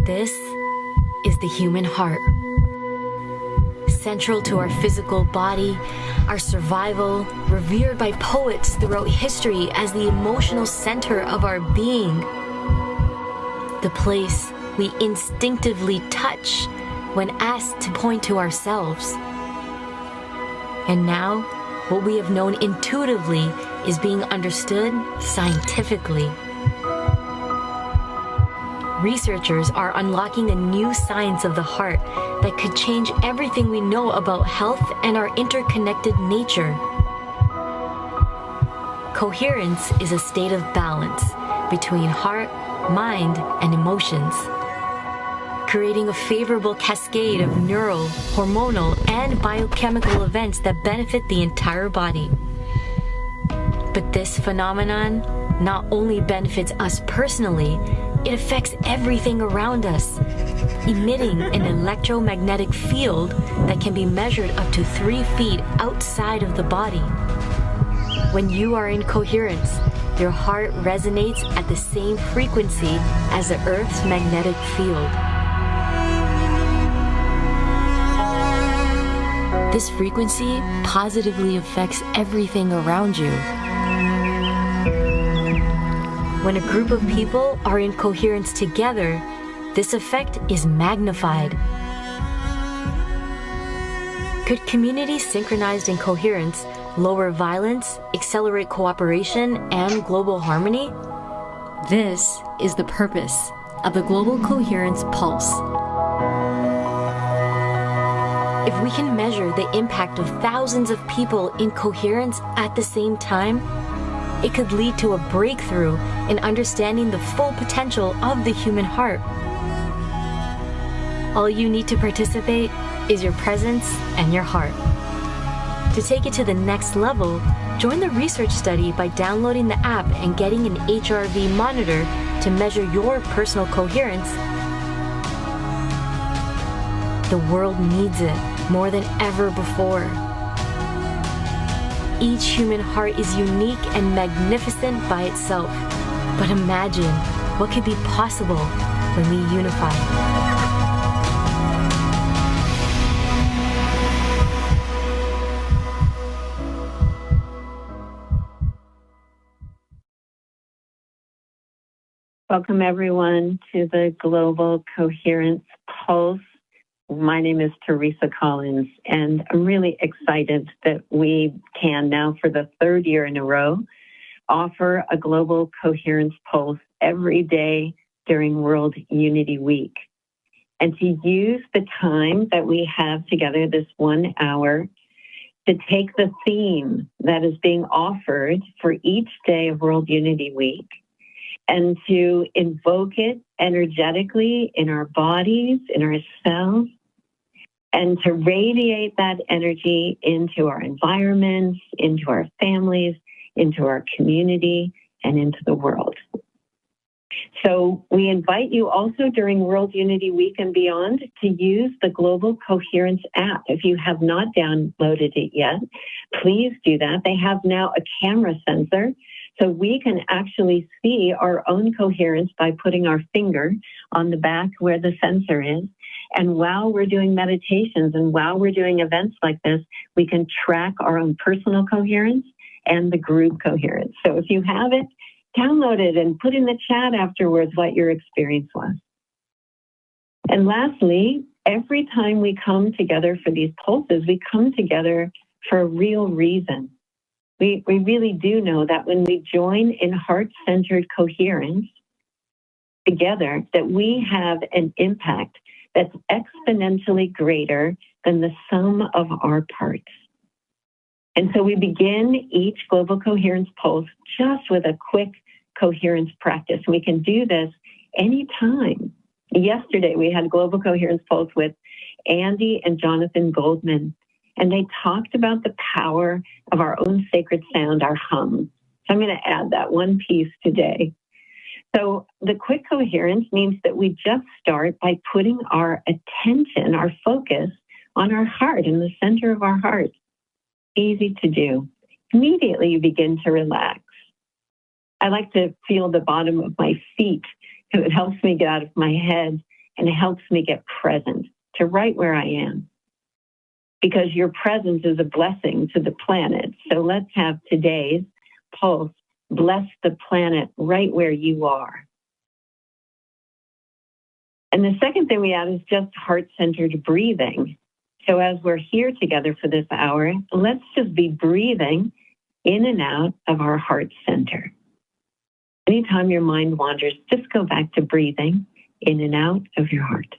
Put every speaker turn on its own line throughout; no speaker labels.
This is the human heart. Central to our physical body, our survival, revered by poets throughout history as the emotional center of our being. The place we instinctively touch when asked to point to ourselves. And now, what we have known intuitively is being understood scientifically. Researchers are unlocking a new science of the heart that could change everything we know about health and our interconnected nature. Coherence is a state of balance between heart, mind, and emotions, creating a favorable cascade of neural, hormonal, and biochemical events that benefit the entire body. But this phenomenon not only benefits us personally, it affects everything around us, emitting an electromagnetic field that can be measured up to 3 feet outside of the body. When you are in coherence, your heart resonates at the same frequency as the Earth's magnetic field. This frequency positively affects everything around you. When a group of people are in coherence together, this effect is magnified. Could communities synchronized in coherence lower violence, accelerate cooperation, and global harmony? This is the purpose of the Global Coherence Pulse. If we can measure the impact of thousands of people in coherence at the same time, it could lead to a breakthrough in understanding the full potential of the human heart. All you need to participate is your presence and your heart. To take it to the next level, join the research study by downloading the app and getting an HRV monitor to measure your personal coherence. The world needs it more than ever before. Each human heart is unique and magnificent by itself. But imagine what could be possible when we unify.
Welcome, everyone, to the Global Coherence Pulse. My name is Teresa Collins, and I'm really excited that we can now, for the 3rd year in a row, offer a Global Coherence Pulse every day during World Unity Week. And to use the time that we have together, this 1 hour, to take the theme that is being offered for each day of World Unity Week and to invoke it energetically in our bodies, in our cells, and to radiate that energy into our environments, into our families, into our community, and into the world. So we invite you also during World Unity Week and beyond to use the Global Coherence app. If you have not downloaded it yet, please do that. They have now a camera sensor, so we can actually see our own coherence by putting our finger on the back where the sensor is. And while we're doing meditations and while we're doing events like this, we can track our own personal coherence and the group coherence. So if you have it, download it and put in the chat afterwards what your experience was. And lastly, every time we come together for these pulses, we come together for a real reason. We really do know that when we join in heart-centered coherence together, that we have an impact that's exponentially greater than the sum of our parts. And so we begin each Global Coherence Pulse just with a quick coherence practice. We can do this anytime. Yesterday, we had Global Coherence Pulse with Andy and Jonathan Goldman, and they talked about the power of our own sacred sound, our hum. So I'm going to add that one piece today. So the quick coherence means that we just start by putting our attention, our focus on our heart, in the center of our heart. Easy to do. Immediately you begin to relax. I like to feel the bottom of my feet. It helps me get out of my head and it helps me get present to right where I am. Because your presence is a blessing to the planet. So let's have today's pulse bless the planet right where you are. And the second thing we add is just heart-centered breathing. So as we're here together for this hour, let's just be breathing in and out of our heart center. Anytime your mind wanders, just go back to breathing in and out of your heart.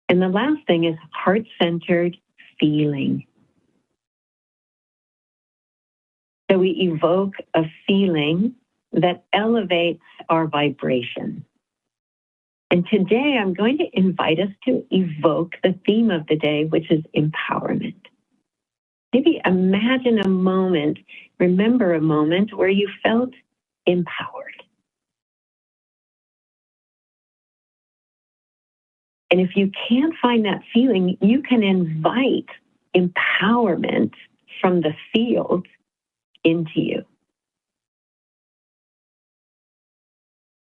And the last thing is heart-centered feeling. So we evoke a feeling that elevates our vibration. And today I'm going to invite us to evoke the theme of the day, which is empowerment. Maybe imagine a moment, remember a moment where you felt empowered. And if you can't find that feeling, you can invite empowerment from the field into you.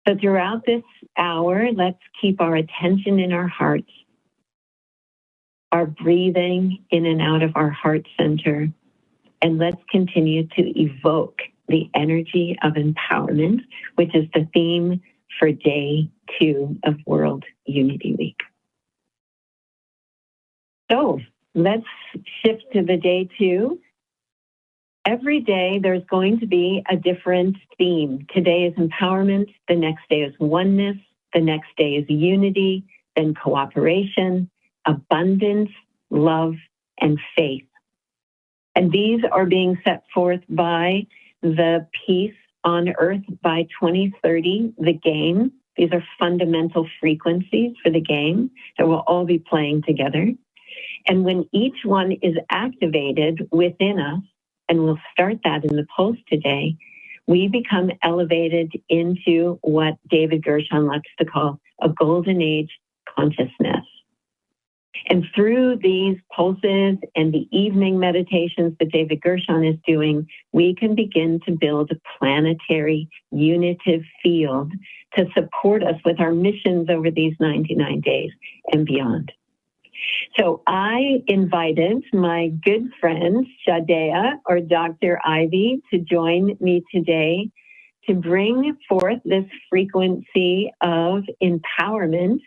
So throughout this hour, let's keep our attention in our hearts, our breathing in and out of our heart center, and let's continue to evoke the energy of empowerment, which is the theme for day 2 of World Unity Week. So let's shift to the day 2. Every day there's going to be a different theme. Today is empowerment, the next day is oneness, the next day is unity, then cooperation, abundance, love, and faith. And these are being set forth by the Peace on Earth by 2030, the game. These are fundamental frequencies for the game that will all be playing together. And when each one is activated within us, and we'll start that in the pulse today, we become elevated into what David Gershon likes to call a golden age consciousness. And through these pulses and the evening meditations that David Gershon is doing, we can begin to build a planetary unitive field to support us with our missions over these 99 days and beyond. So I invited my good friend, Shadea, or Dr. Ivy, to join me today to bring forth this frequency of empowerment.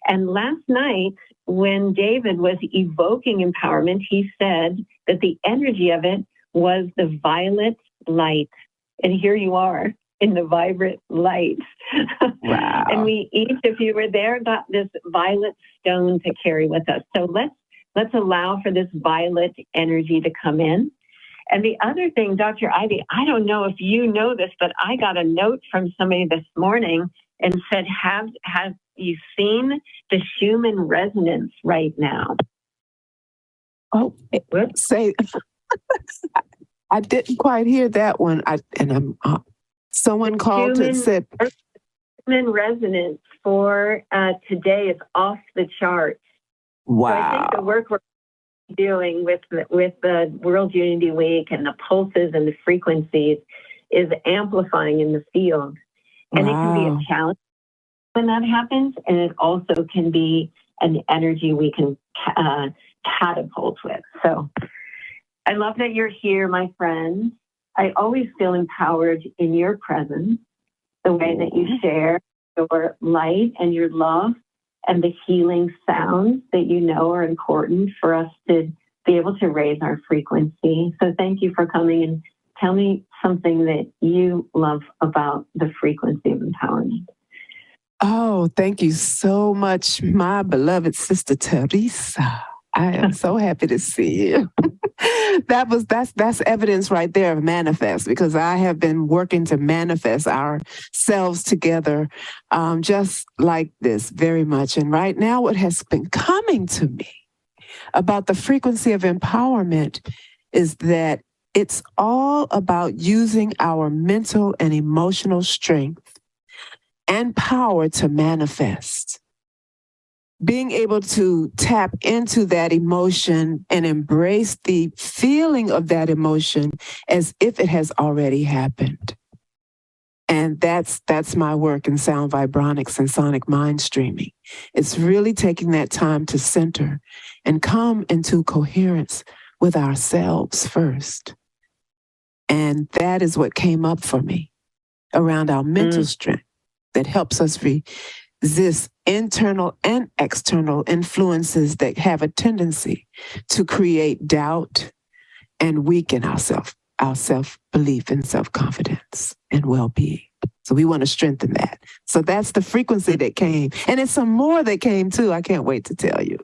And last night, when David was evoking empowerment, he said that the energy of it was the violet light. And here you are in the vibrant light.
Wow.
And we each, if you were there, got this violet stone to carry with us. So let's allow for this violet energy to come in. And the other thing, Dr. Ivy, I don't know if you know this, but I got a note from somebody this morning and said, have you seen the Schumann resonance right now?
Oh, say, I didn't quite hear that one. Someone called and said,
Schumann resonance for today is off the charts.
wow.
So I think the work we're doing with the World Unity Week and the pulses and the frequencies is amplifying in the field. And It can be a challenge when that happens, and it also can be an energy we can catapult with. So I love that you're here, my friends. I always feel empowered in your presence, the way that you share your light and your love and the healing sounds that you know are important for us to be able to raise our frequency. So thank you for coming, and tell me something that you love about the frequency of empowerment.
Oh, thank you so much, my beloved sister Teresa. I am so happy to see you. That's evidence right there of manifest, because I have been working to manifest ourselves together just like this very much. And right now what has been coming to me about the frequency of empowerment is that it's all about using our mental and emotional strength and power to manifest. Being able to tap into that emotion and embrace the feeling of that emotion as if it has already happened. And that's my work in sound vibronics and sonic mind streaming. It's really taking that time to center and come into coherence with ourselves first. And that is what came up for me around our mental strength that helps us resist internal and external influences that have a tendency to create doubt and weaken our self-belief and self-confidence and well-being. So we want to strengthen that. So that's the frequency that came. And it's some more that came too. I can't wait to tell you.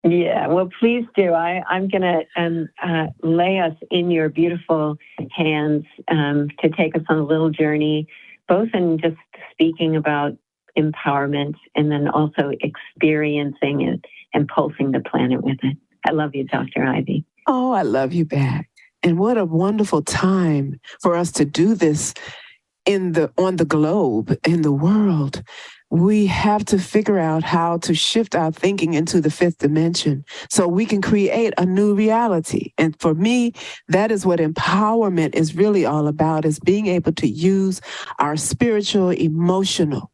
Yeah, well, please do. I'm going to lay us in your beautiful hands to take us on a little journey, both in just speaking about empowerment and then also experiencing it and pulsing the planet with it. I love you, Dr. Ivy.
Oh, I love you back. And what a wonderful time for us to do this on the globe, in the world. We have to figure out how to shift our thinking into the fifth dimension so we can create a new reality. And for me, that is what empowerment is really all about, is being able to use our spiritual, emotional,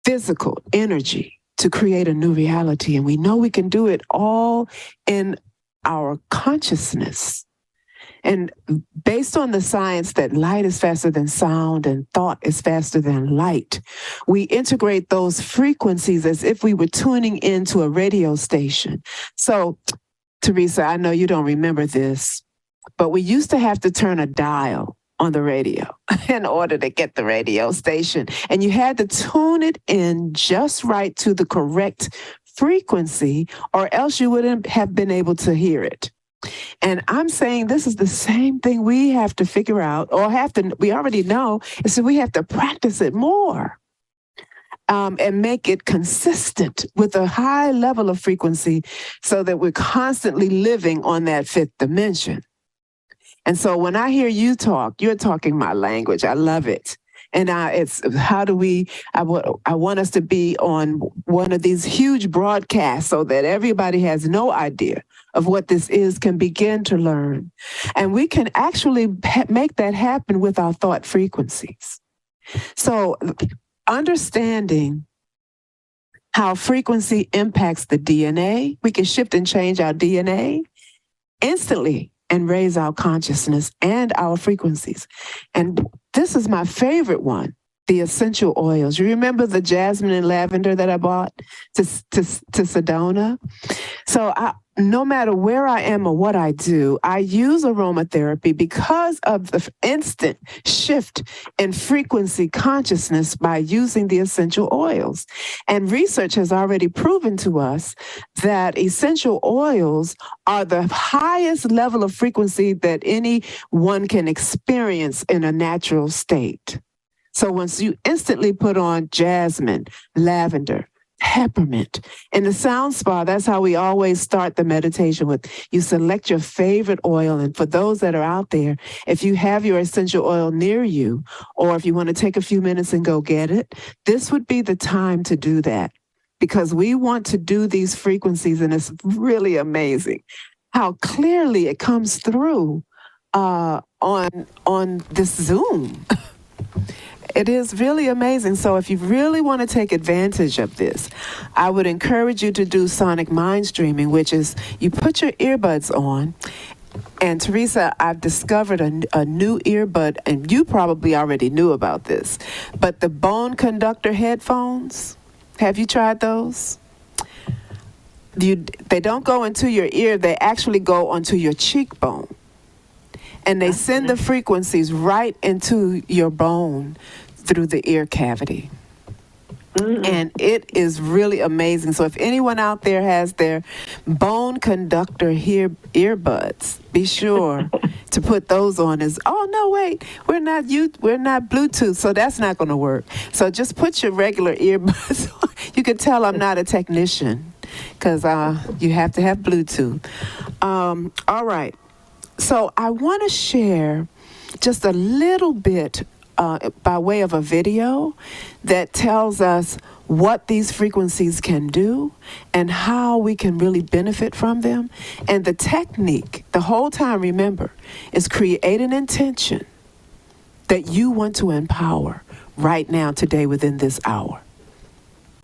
physical energy to create a new reality. And we know we can do it all in our consciousness. And based on the science that light is faster than sound and thought is faster than light, we integrate those frequencies as if we were tuning into a radio station. So, Teresa, I know you don't remember this, but we used to have to turn a dial on the radio in order to get the radio station. And you had to tune it in just right to the correct frequency, or else you wouldn't have been able to hear it. And I'm saying this is the same thing we have to figure out, or we already know, and so we have to practice it more and make it consistent with a high level of frequency so that we're constantly living on that fifth dimension. And so when I hear you talk, you're talking my language. I love it. And it's how do I want us to be on one of these huge broadcasts so that everybody has no idea of what this is, can begin to learn. And we can actually make that happen with our thought frequencies. So understanding how frequency impacts the DNA, we can shift and change our DNA instantly and raise our consciousness and our frequencies. And this is my favorite one, the essential oils. You remember the jasmine and lavender that I bought to Sedona? So no matter where I am or what I do, I use aromatherapy because of the instant shift in frequency consciousness by using the essential oils. And research has already proven to us that essential oils are the highest level of frequency that anyone can experience in a natural state. So once you instantly put on jasmine, lavender, peppermint. In the sound spa, that's how we always start the meditation with. You select your favorite oil. And for those that are out there, if you have your essential oil near you, or if you want to take a few minutes and go get it, this would be the time to do that. Because we want to do these frequencies, and it's really amazing how clearly it comes through on this Zoom. It is really amazing. So if you really want to take advantage of this, I would encourage you to do sonic mind streaming, which is you put your earbuds on. And Teresa, I've discovered a new earbud, and you probably already knew about this, but the bone conductor headphones, have you tried those? They don't go into your ear, they actually go onto your cheekbone. And they send the frequencies right into your bone through the ear cavity. And it is really amazing. So if anyone out there has their bone conductor earbuds, be sure to put those on. Oh no, wait, we're not Bluetooth, so that's not going to work. So just put your regular earbuds on. You can tell I'm not a technician because you have to have Bluetooth. All right. So I want to share just a little bit by way of a video that tells us what these frequencies can do and how we can really benefit from them. And the technique, the whole time, remember, is create an intention that you want to empower right now, today, within this hour.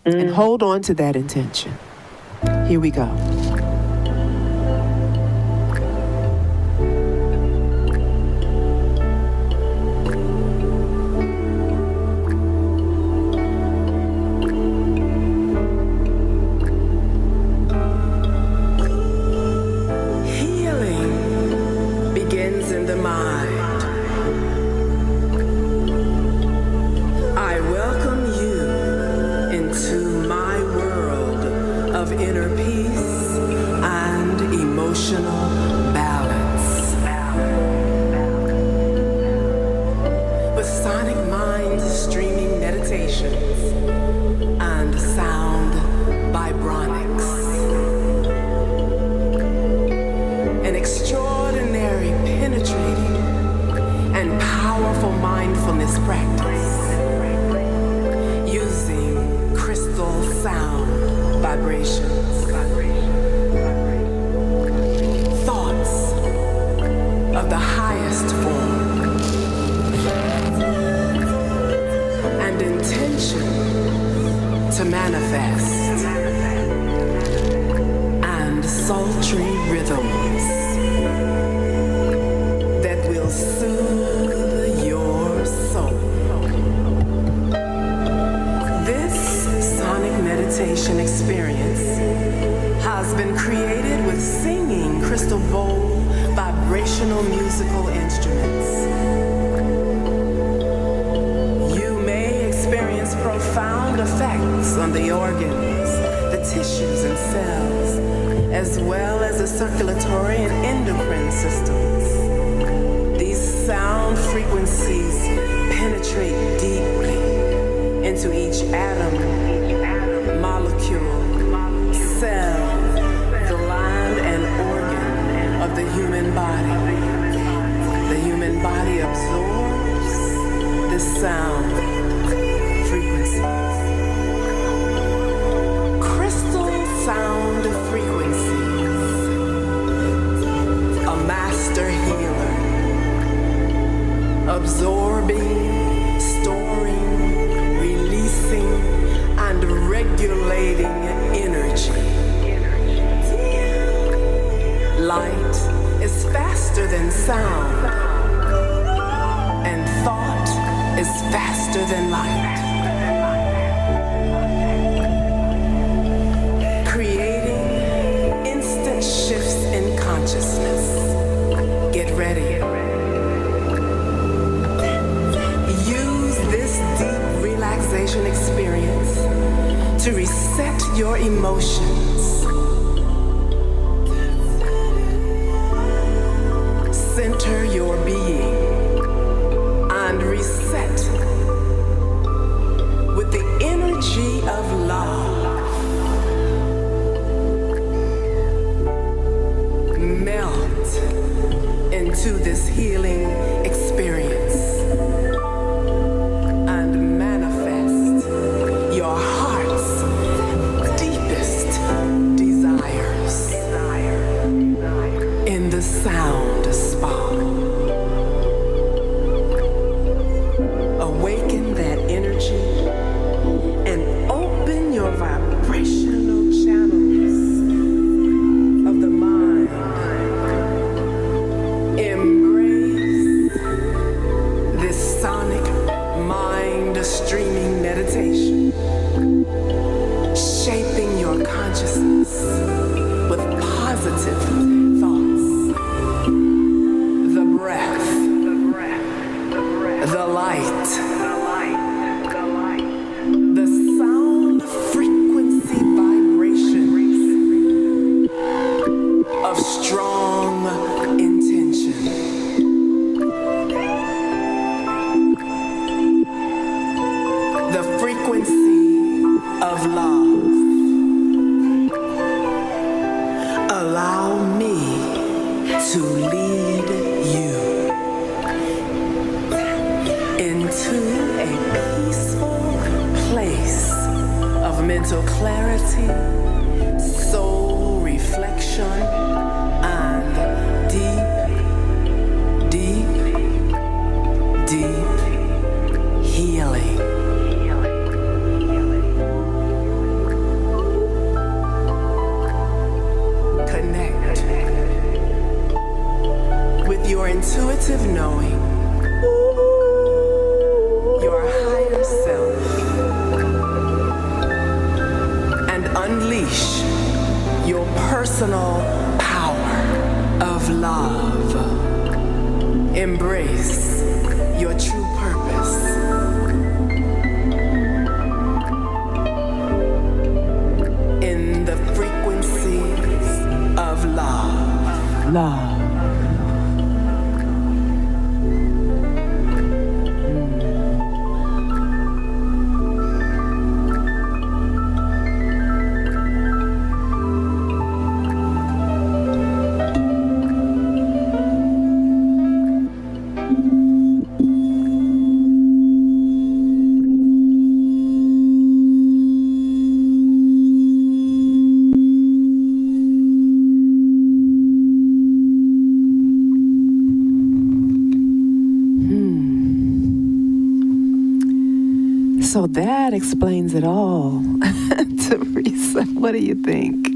And hold on to that intention. Here we go. Healing begins in the mind. I welcome you into my world of inner peace and emotional balance. With sonic mind streaming meditations and sound vibronics. An extraordinary, penetrating, and powerful mindfulness practice using crystal sound vibrations. Thoughts of the highest form and intention to manifest, and sultry rhythms that will soothe your soul. This sonic meditation experience has been created with singing crystal bowl vibrational musical instruments. You may experience profound effects on the organs, the tissues and cells, as well as the circulatory and endocrine systems. These sound frequencies penetrate deeply into each atom, molecule, cell, gland, and organ of the human body. The human body absorbs the sound frequencies. Crystal sound frequencies. A master healer. Absorbing, storing, releasing, and regulating energy. Light is faster than sound, and thought is faster than light. Creating instant shifts in consciousness. Get ready. Use this deep relaxation experience to reset your emotions. Center your being and reset with the energy of love. Melt into this healing experience and manifest your heart's deepest desires in the sound spa. Awaken that energy and open your vibrational channels of the mind. Embrace this sonic mind streaming meditation, shaping your consciousness with positive thoughts. The breath, the light, the sound frequency vibrations of strong intention. The frequency of love. Allow me to lead you into a peaceful place of mental clarity, soul reflection, and deep, deep, deep love. So that explains it all. Teresa, what do you think?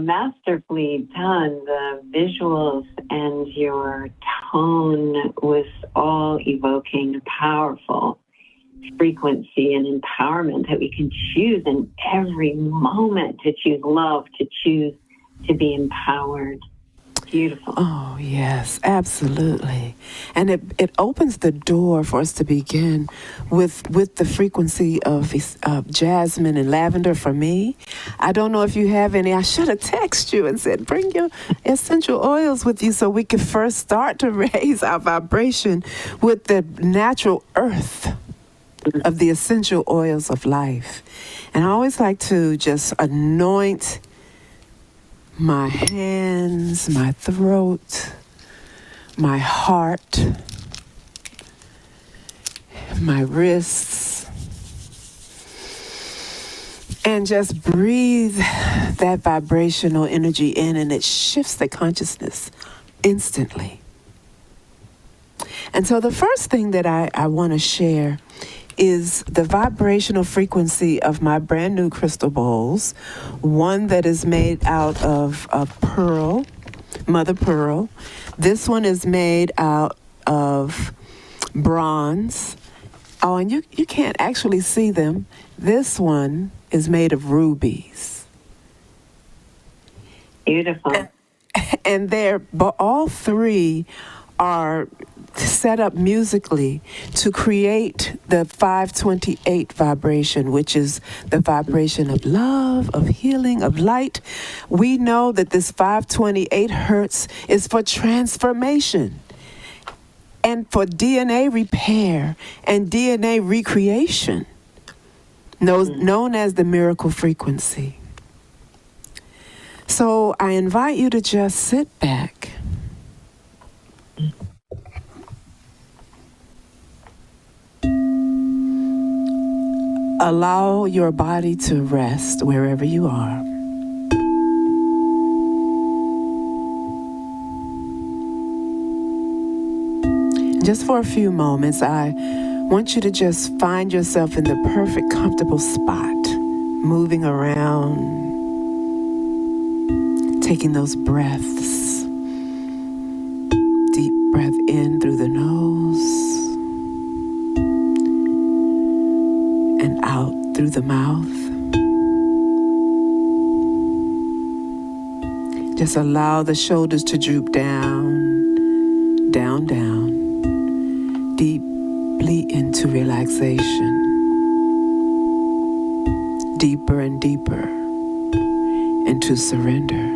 Masterfully done. The visuals and your tone was all evoking a powerful frequency and empowerment that we can choose in every moment to choose love, to choose to be empowered. Beautiful.
Oh, yes, absolutely. And it opens the door for us to begin with the frequency of jasmine and lavender for me. I don't know if you have any. I should have texted you and said, bring your essential oils with you so we could first start to raise our vibration with the natural earth of the essential oils of life. And I always like to just anoint my hands, my throat, my heart, my wrists, and just breathe that vibrational energy in, and it shifts the consciousness instantly. And so the first thing that I want to share is the vibrational frequency of my brand new crystal bowls, one that is made out of pearl, mother pearl. This one is made out of bronze. Oh, and you can't actually see them. This one is made of rubies.
Beautiful.
And all three are set up musically to create the 528 vibration, which is the vibration of love, of healing, of light. We know that this 528 hertz is for transformation and for DNA repair and DNA recreation, known as the miracle frequency. So I invite you to just sit back. Allow your body to rest wherever you are. Just for a few moments, I want you to just find yourself in the perfect, comfortable spot, moving around, taking those breaths. Deep breath in through the nose and out through the mouth. Just allow the shoulders to droop down, down, down, deeply into relaxation, deeper and deeper into surrender.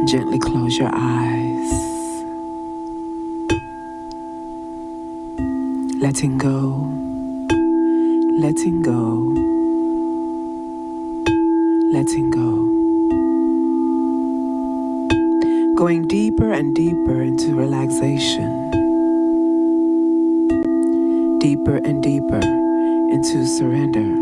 Gently close your eyes. Letting go, letting go, letting go. Going deeper and deeper into relaxation. Deeper and deeper into surrender.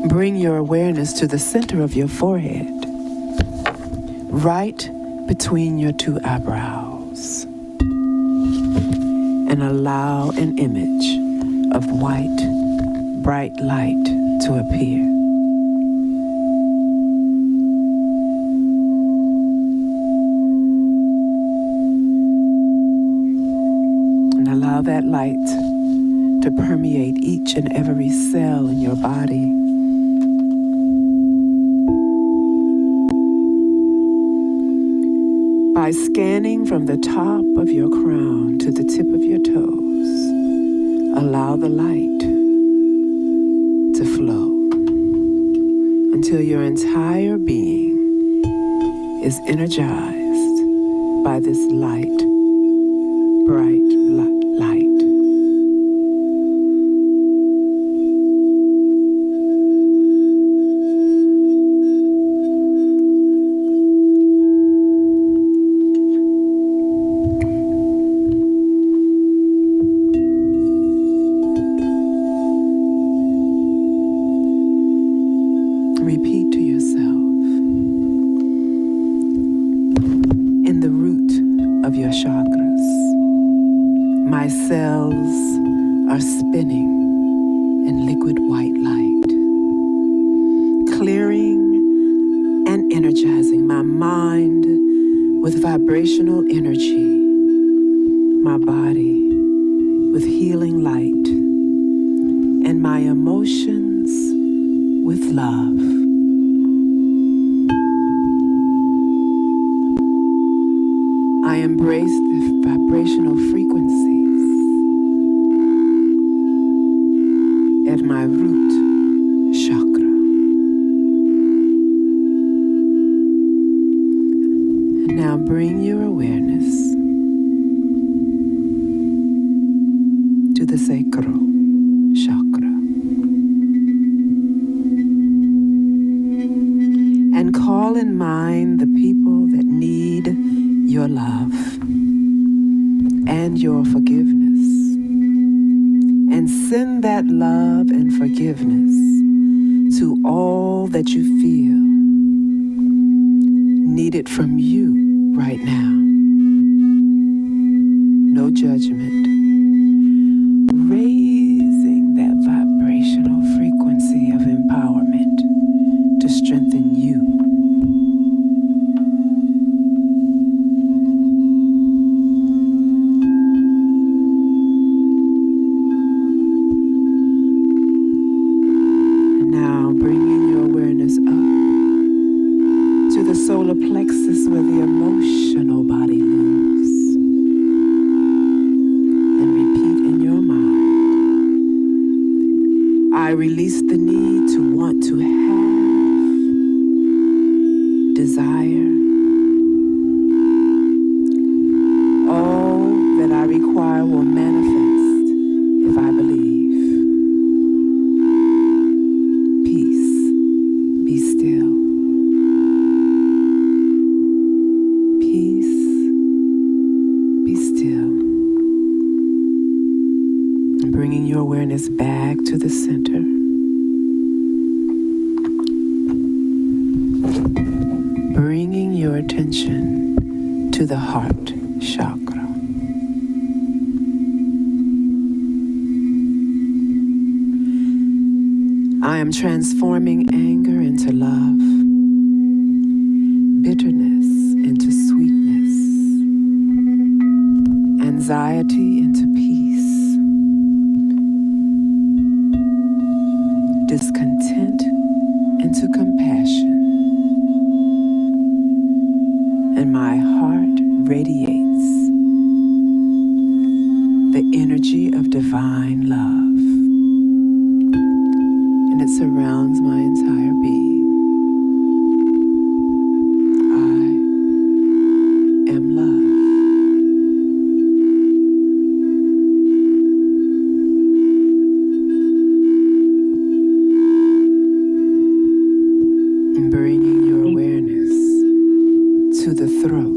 Bring your awareness to the center of your forehead, right between your two eyebrows, and allow an image of white, bright light to appear. light to permeate each and every cell in your body. By scanning from the top of your crown to the tip of your toes, allow the light to flow until your entire being is energized by this light, bright light. Repeat to yourself, in the root of your chakras, my cells are spinning in liquid white light, clearing and energizing my mind with vibrational energy, my body with healing light, and my emotions with love. I embrace the vibrational frequencies at my root chakra. And now bring your awareness to the sacral chakra and call in mind the people that need your love and your forgiveness, and send that love and forgiveness to all that you feel needed from you right now. No judgment. Raising that vibrational frequency of empowerment to strengthen you. Solar plexus where the emotional body lives. And repeat in your mind, I release the need to want to have, desire, all that I require will manifest if I believe. Peace, be still. Bringing your awareness back to the center. Bringing your attention to the heart chakra. I am transforming anger into love, bitterness into sweetness, anxiety into peace, discontent into compassion, and my heart radiates the energy of divine love, and it surrounds my entire being. I am love. Bringing your awareness to the throat.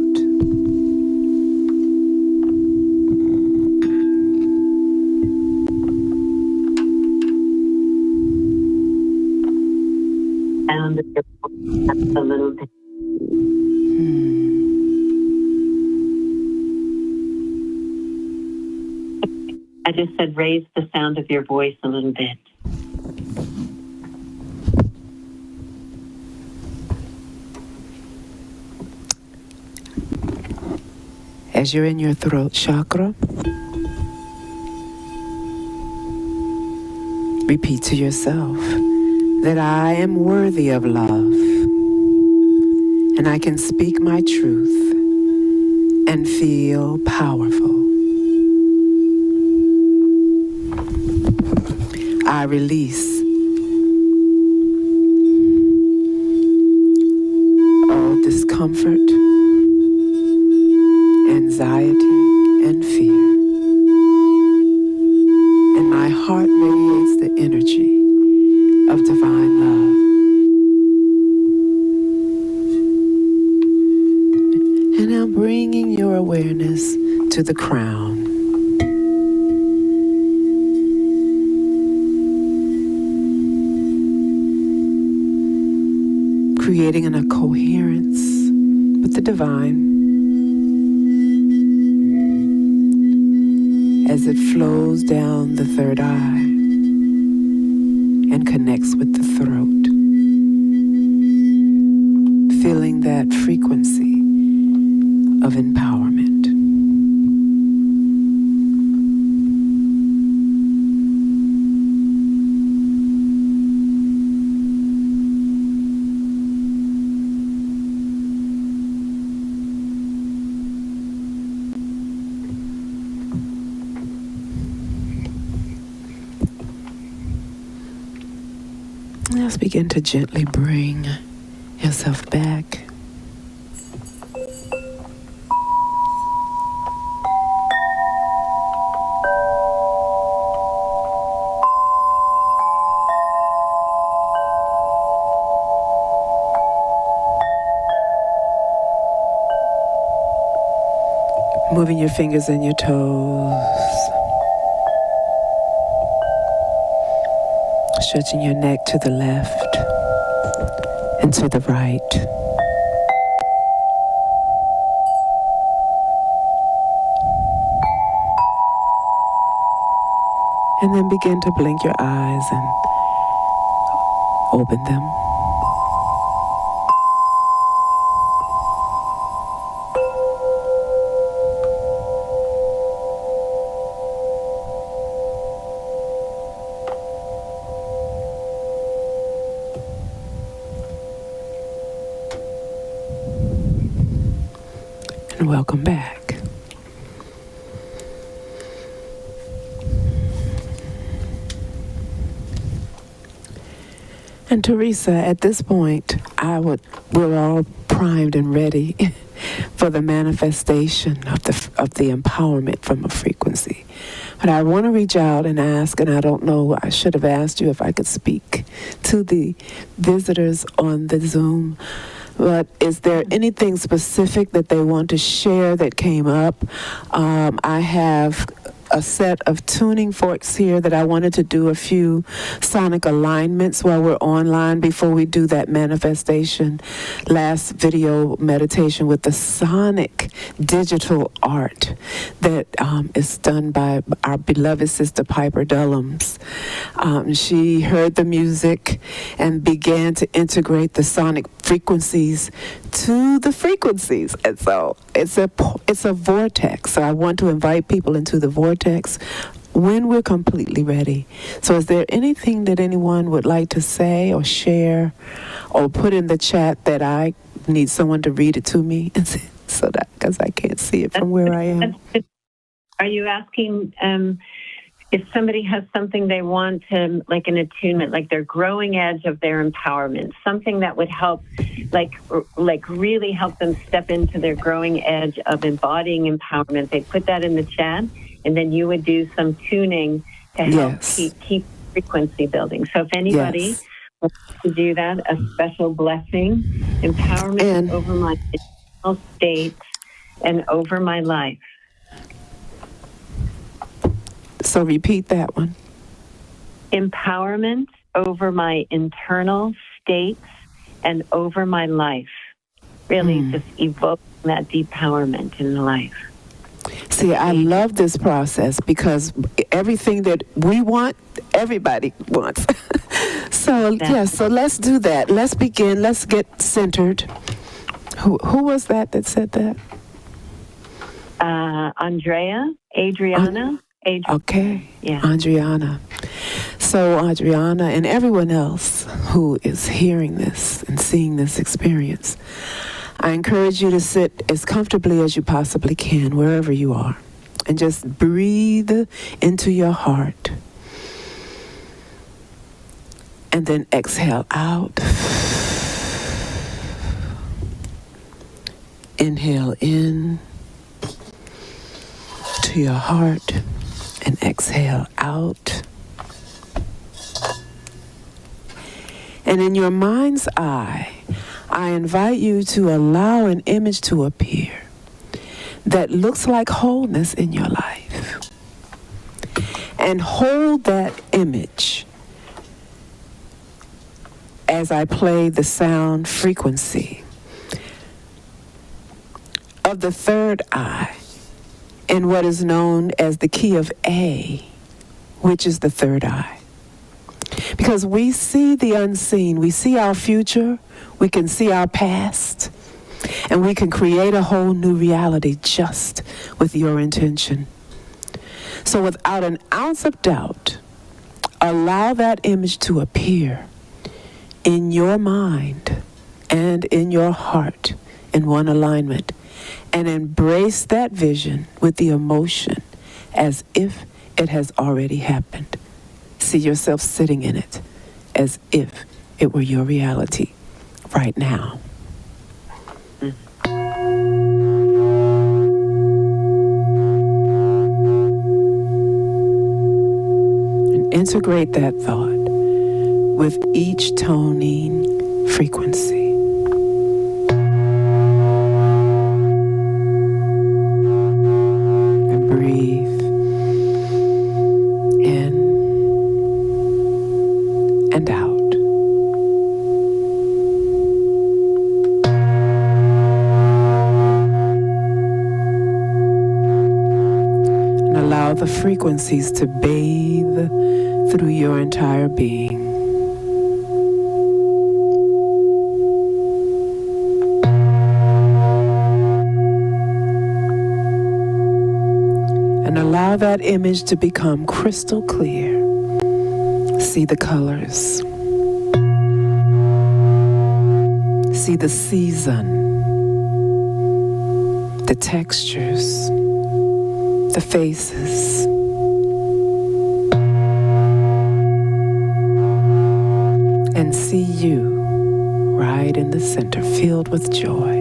Sound of your voice a little bit. I just said raise the sound of your voice a little bit. As you're in your throat chakra,
Repeat to yourself that I am worthy of love and I can speak my truth and feel powerful. I release all discomfort, anxiety, and fear. And my heart radiates the energy of divine love. And now bringing your awareness to the crown. Creating a coherence with the divine as it flows down the third eye and connects with the throat, feeling that frequency of empowerment. Let's begin to gently bring yourself back. Moving your fingers and your toes. Stretching your neck to the left and to the right. And then begin to blink your eyes and open them. And welcome back. And Teresa, at this point, we're all primed and ready for the manifestation of the empowerment from a frequency. But I want to reach out and ask, and I don't know, I should have asked you if I could speak to the visitors on the Zoom. But is there anything specific that they want to share that came up? I have a set of tuning forks here that I wanted to do a few sonic alignments while we're online before we do that manifestation. Last video meditation with the sonic digital art that is done by our beloved sister Piper Dellums. She heard the music and began to integrate the sonic frequencies to the frequencies. And so it's a vortex. So I want to invite people into the vortex when we're completely ready. So is there anything that anyone would like to say or share or put in the chat that I need someone to read it to me so that, because I can't see it from where I am?
Are you asking if somebody has something they want to, like an attunement, like their growing edge of their empowerment, something that would help, like really help them step into their growing edge of embodying empowerment? They put that in the chat, and then you would do some tuning to help keep frequency building. So if anybody wants to do that, a special blessing, empowerment over my internal state and over my life.
So repeat that one.
Empowerment over my internal states and over my life. Really just evoking that depowerment in life.
See, I love this process because everything that we want, everybody wants. So let's do that. Let's begin. Let's get centered. Who was that said that?
Adriana.
Okay. Yeah. Adriana. So, Adriana and everyone else who is hearing this and seeing this experience, I encourage you to sit as comfortably as you possibly can, wherever you are, and just breathe into your heart. And then exhale out. Inhale in to your heart and exhale out. And in your mind's eye, I invite you to allow an image to appear that looks like wholeness in your life. And hold that image as I play the sound frequency of the third eye in what is known as the key of A, which is the third eye. Because we see the unseen, we see our future, we can see our past, and we can create a whole new reality just with your intention. So without an ounce of doubt, allow that image to appear in your mind and in your heart in one alignment, and embrace that vision with the emotion as if it has already happened. See yourself sitting in it as if it were your reality right now. And integrate that thought with each toning frequency. And breathe in and out. And allow the frequencies to bathe through your entire being. And allow that image to become crystal clear. See the colors. See the season, the textures, the faces. And see you right in the center, filled with joy.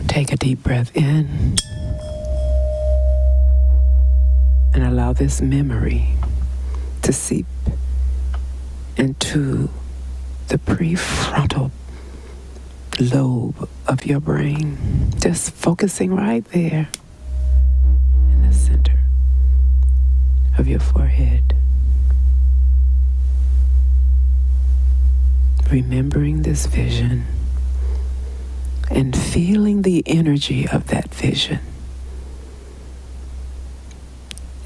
Take a deep breath in and allow this memory to seep into the prefrontal lobe of your brain, just focusing right there in the center of your forehead. Remembering this vision and feeling the energy of that vision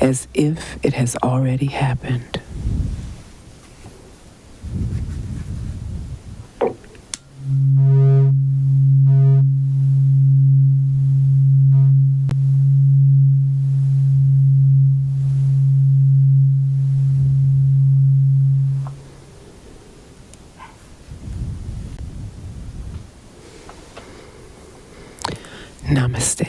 as if it has already happened. Namaste.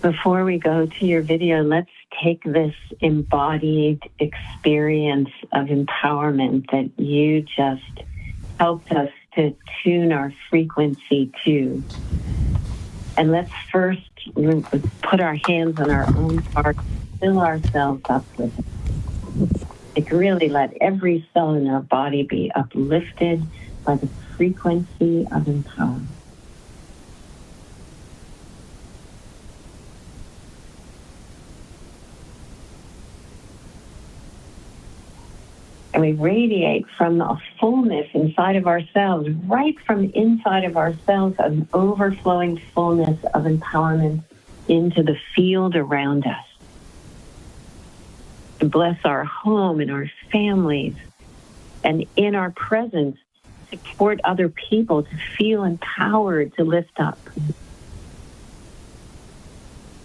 Before we go to your video, let's take this embodied experience of empowerment that you just helped us to tune our frequency to. And let's first put our hands on our own heart, fill ourselves up with it. Like really let every cell in our body be uplifted by the frequency of empowerment. And we radiate from a fullness inside of ourselves, right from inside of ourselves, an overflowing fullness of empowerment into the field around us. To bless our home and our families, and in our presence, support other people to feel empowered to lift up.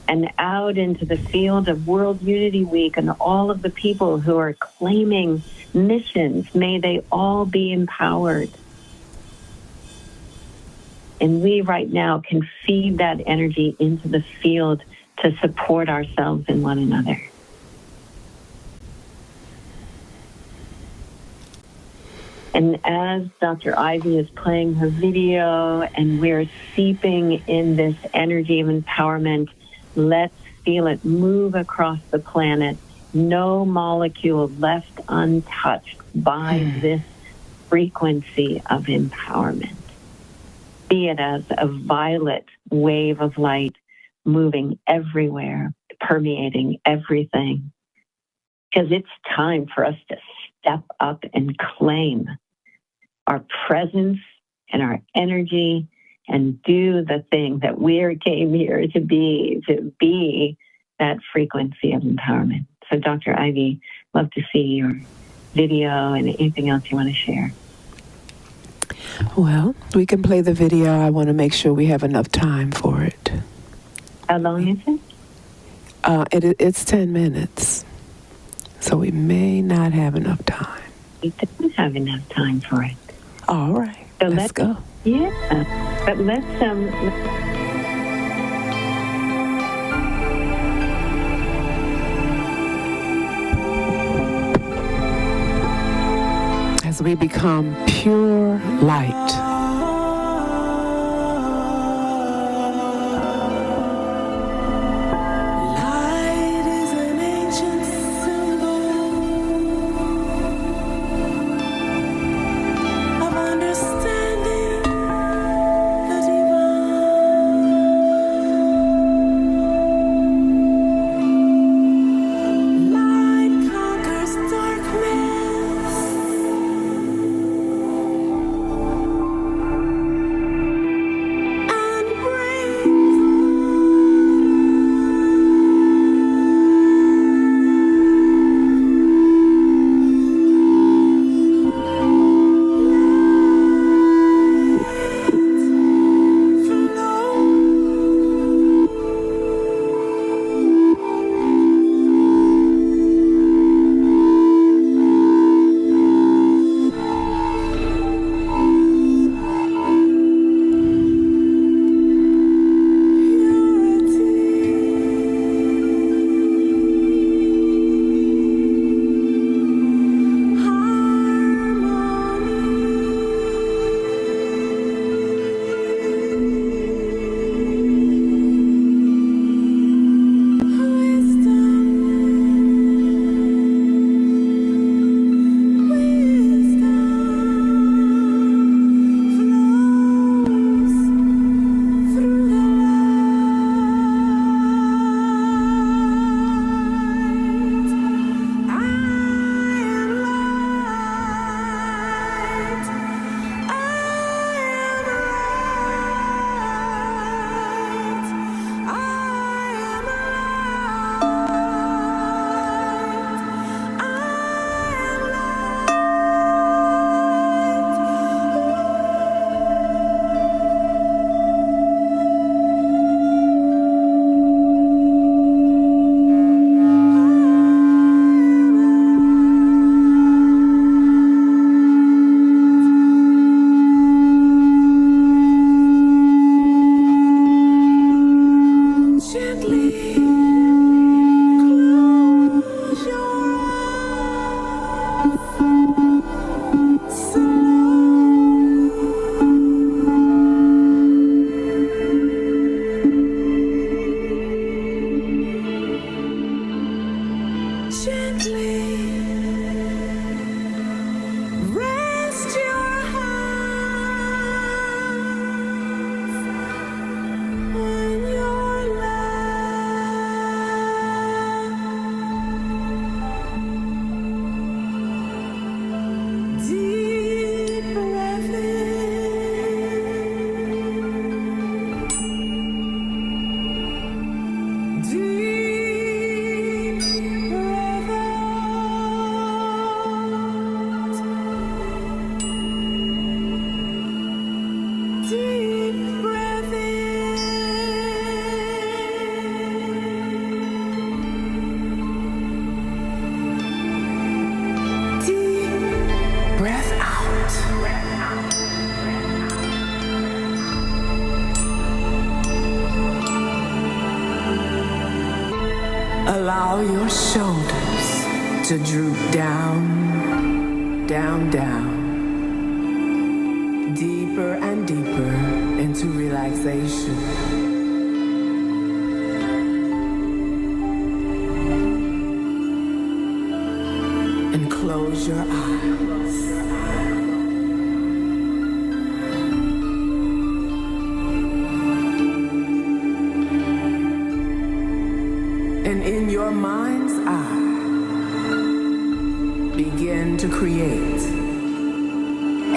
And out into the field of World Unity Week and all of the people who are claiming missions, may they all be empowered. And we right now can feed that energy into the field to support ourselves and one another. And as Dr. Ivy is playing her video and we're seeping in this energy of empowerment, let's feel it move across the planet. No molecule left untouched by this frequency of empowerment. Be it as a violet wave of light moving everywhere, permeating everything. Because it's time for us to step up and claim our presence and our energy and do the thing that we came here to be that frequency of empowerment. So Dr. Ivy, love to see your video and anything else you want to share.
Well, we can play the video. I want to make sure we have enough time for it.
How long is it?
It's 10 minutes. So we may not have enough time.
We don't have enough time for it.
All right. So let's go.
Yeah. But let's
as we become pure light. Allow your shoulders to droop down, down, down, deeper and deeper into relaxation. And close your eyes. And in your mind's eye, begin to create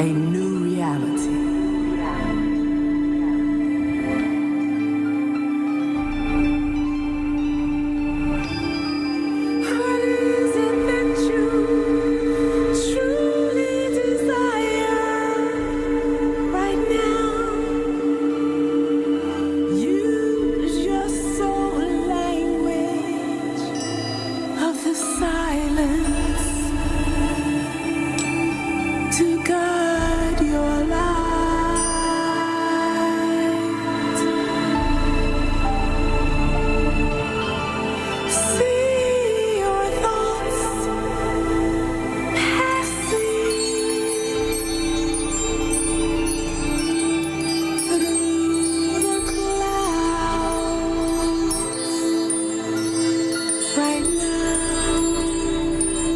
a new reality. What is it that you truly desire right now? Use your soul language of the silence to guide your light. See your thoughts passing through the clouds right now.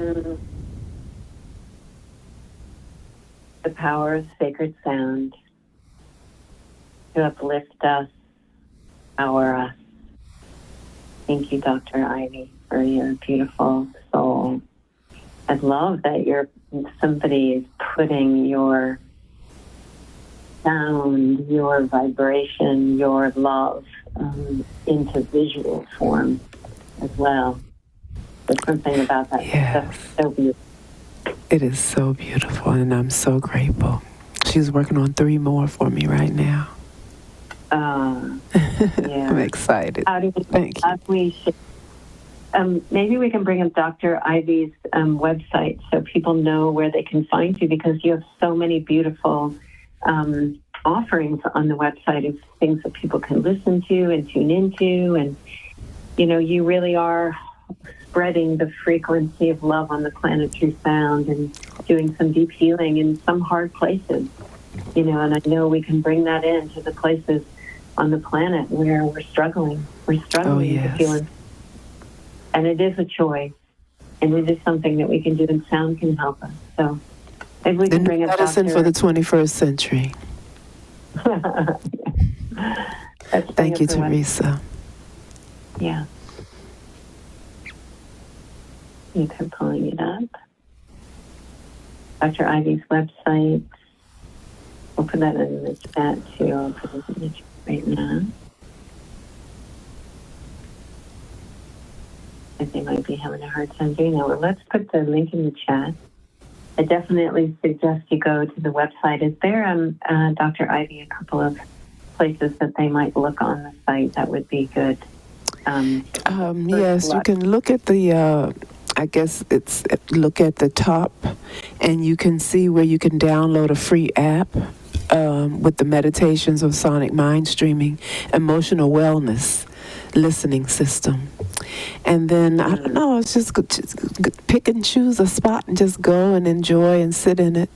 Mm. The power of sacred sound to uplift us, power us. Thank you, Dr. Ivy, for your beautiful soul. I love that somebody is putting your sound, your vibration, your love into visual form as well. There's something about that that's so beautiful.
It is so beautiful, and I'm so grateful. She's working on 3 more for me right now.
Yeah.
I'm excited. Thank you.
Maybe we can bring up Dr. Ivy's website so people know where they can find you, because you have so many beautiful offerings on the website of things that people can listen to and tune into. And, you really are spreading the frequency of love on the planet through sound and doing some deep healing in some hard places, and I know we can bring that into the places on the planet where we're struggling. We're struggling to feel it. And it is a choice, and it is something that we can do, and sound can help us. So if we can bring up
medicine for the 21st century. Thank you, Teresa.
Yeah. You can pulling it up. Dr. Ivy's website. We'll put that in the chat too. I'll put it in the chat right now. They might be having a hard time doing that. Well, let's put the link in the chat. I definitely suggest you go to the website. Is there, Dr. Ivy, a couple of places that they might look on the site that would be good?
Yes, you can look at the, I guess look at the top, and you can see where you can download a free app with the meditations of sonic mind streaming, emotional wellness, listening system. And then, I don't know, it's just pick and choose a spot and just go and enjoy and sit in it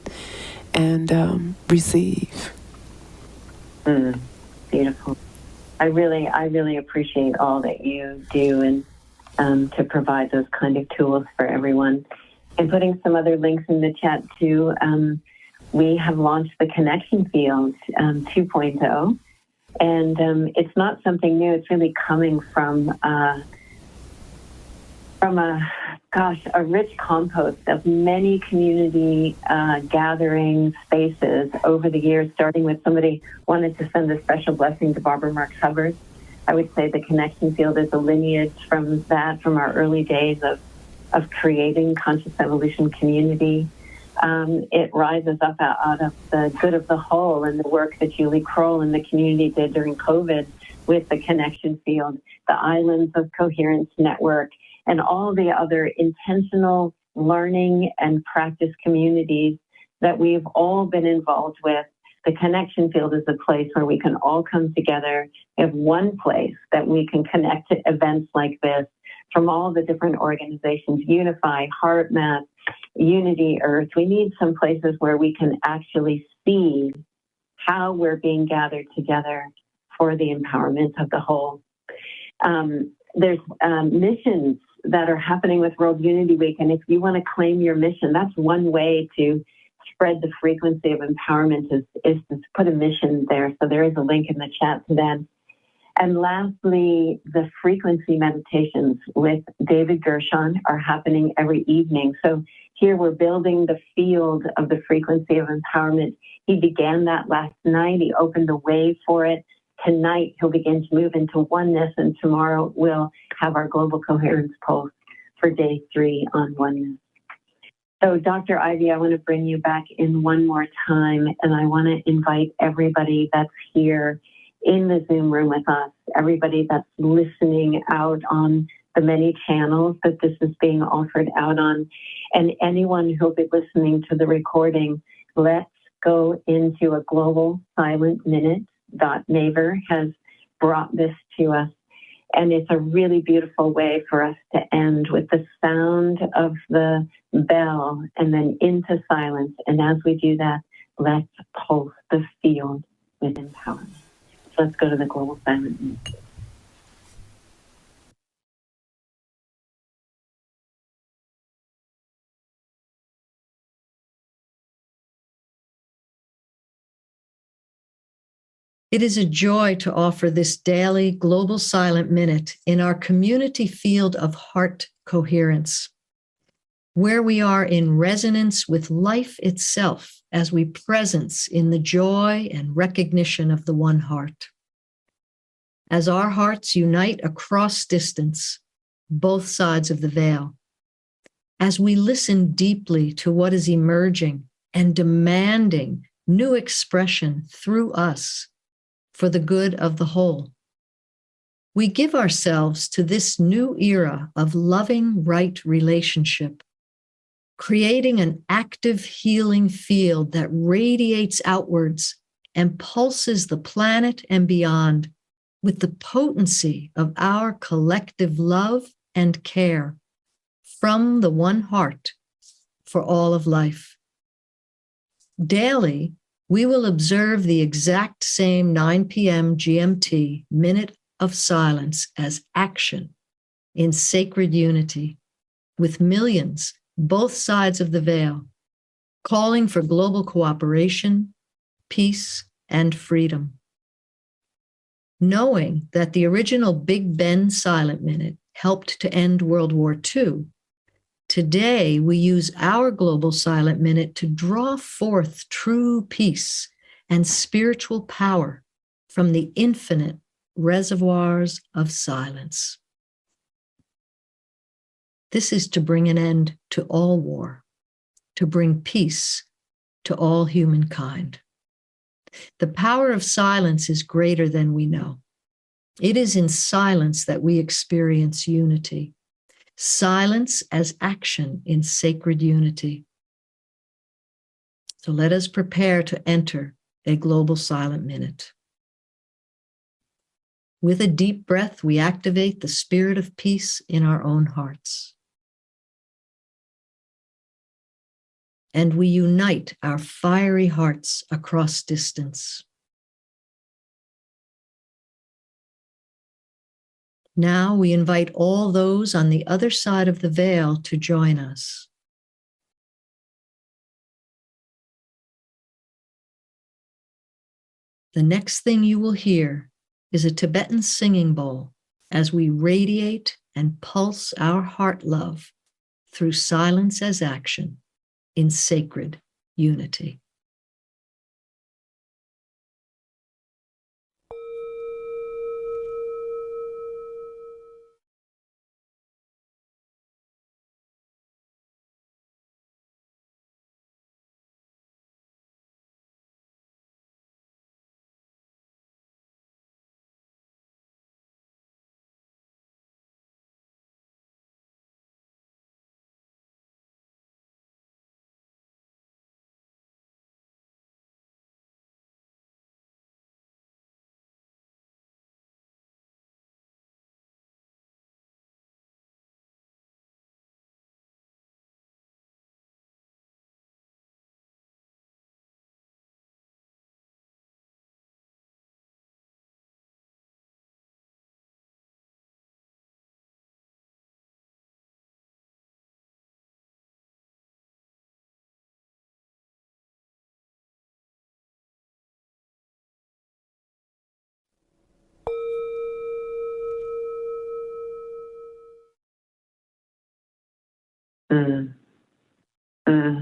and receive.
Beautiful. I really appreciate all that you do and to provide those kind of tools for everyone. And putting some other links in the chat too. We have launched the Connection Field 2.0, and it's not something new. It's really coming from a rich compost of many community gathering spaces over the years, starting with somebody wanted to send a special blessing to Barbara Marx Hubbard. I would say the Connection Field is a lineage from our early days of creating conscious evolution community. It rises up out of the good of the whole and the work that Julie Kroll and the community did during COVID with the Connection Field, the Islands of Coherence Network, and all the other intentional learning and practice communities that we've all been involved with. The Connection Field is a place where we can all come together. We have one place that we can connect to events like this from all the different organizations, Unify, HeartMath, Unity Earth. We need some places where we can actually see how we're being gathered together for the empowerment of the whole. There's missions that are happening with World Unity Week, and if you want to claim your mission, that's one way to spread the frequency of empowerment is to put a mission there. So there is a link in the chat to that. And lastly, the frequency meditations with David Gershon are happening every evening. So here we're building the field of the frequency of empowerment. He began that last night. He opened the way for it. Tonight, he'll begin to move into oneness, and tomorrow we'll have our Global Coherence Pulse for day 3 on oneness. So, Dr. Ivy, I want to bring you back in one more time, and I want to invite everybody that's here in the Zoom room with us, everybody that's listening out on the many channels that this is being offered out on, and anyone who'll be listening to the recording. Let's go into a global silent minute. Naver has brought this to us, and it's a really beautiful way for us to end with the sound of the bell and then into silence. And as we do that, let's pulse the field with empowerment. So let's go to the global silent minute.
It is a joy to offer this daily Global Silent Minute in our community field of heart coherence, where we are in resonance with life itself as we presence in the joy and recognition of the one heart. As our hearts unite across distance, both sides of the veil, as we listen deeply to what is emerging and demanding new expression through us for the good of the whole, we give ourselves to this new era of loving right relationship, creating an active healing field that radiates outwards and pulses the planet and beyond with the potency of our collective love and care from the one heart for all of life. Daily, we will observe the exact same 9 p.m. GMT minute of silence as action in sacred unity with millions, both sides of the veil, calling for global cooperation, peace, and freedom. Knowing that the original Big Ben Silent Minute helped to end World War II, today we use our Global Silent Minute to draw forth true peace and spiritual power from the infinite reservoirs of silence. This is to bring an end to all war, to bring peace to all humankind. The power of silence is greater than we know. It is in silence that we experience unity. Silence as action in sacred unity. So let us prepare to enter a global silent minute. With a deep breath, we activate the spirit of peace in our own hearts. And we unite our fiery hearts across distance. Now we invite all those on the other side of the veil to join us. The next thing you will hear is a Tibetan singing bowl as we radiate and pulse our heart love through silence as action in sacred unity.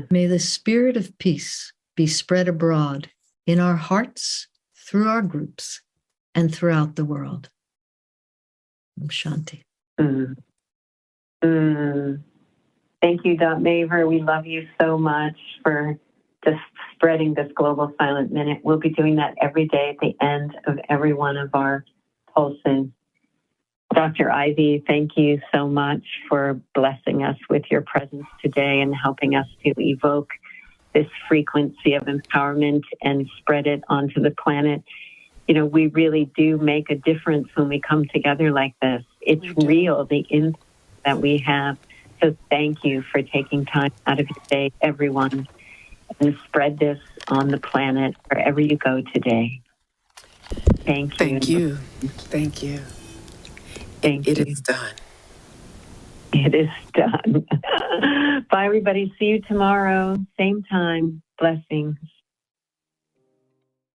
May the spirit of peace be spread abroad in our hearts, through our groups, and throughout the world. Shanti.
Thank you, Dot Maver. We love you so much for just spreading this global silent minute. We'll be doing that every day at the end of every one of our pulses. Dr. Ivy, thank you so much for blessing us with your presence today and helping us to evoke this frequency of empowerment and spread it onto the planet. You know, we really do make a difference when we come together like this. It's real, the impact that we have. So thank you for taking time out of your day, everyone, and spread this on the planet wherever you go today. Thank you.
Thank you. Thank you.
Thank
It
you.
is done.
It is done. Bye, everybody. See you tomorrow. Same time. Blessings.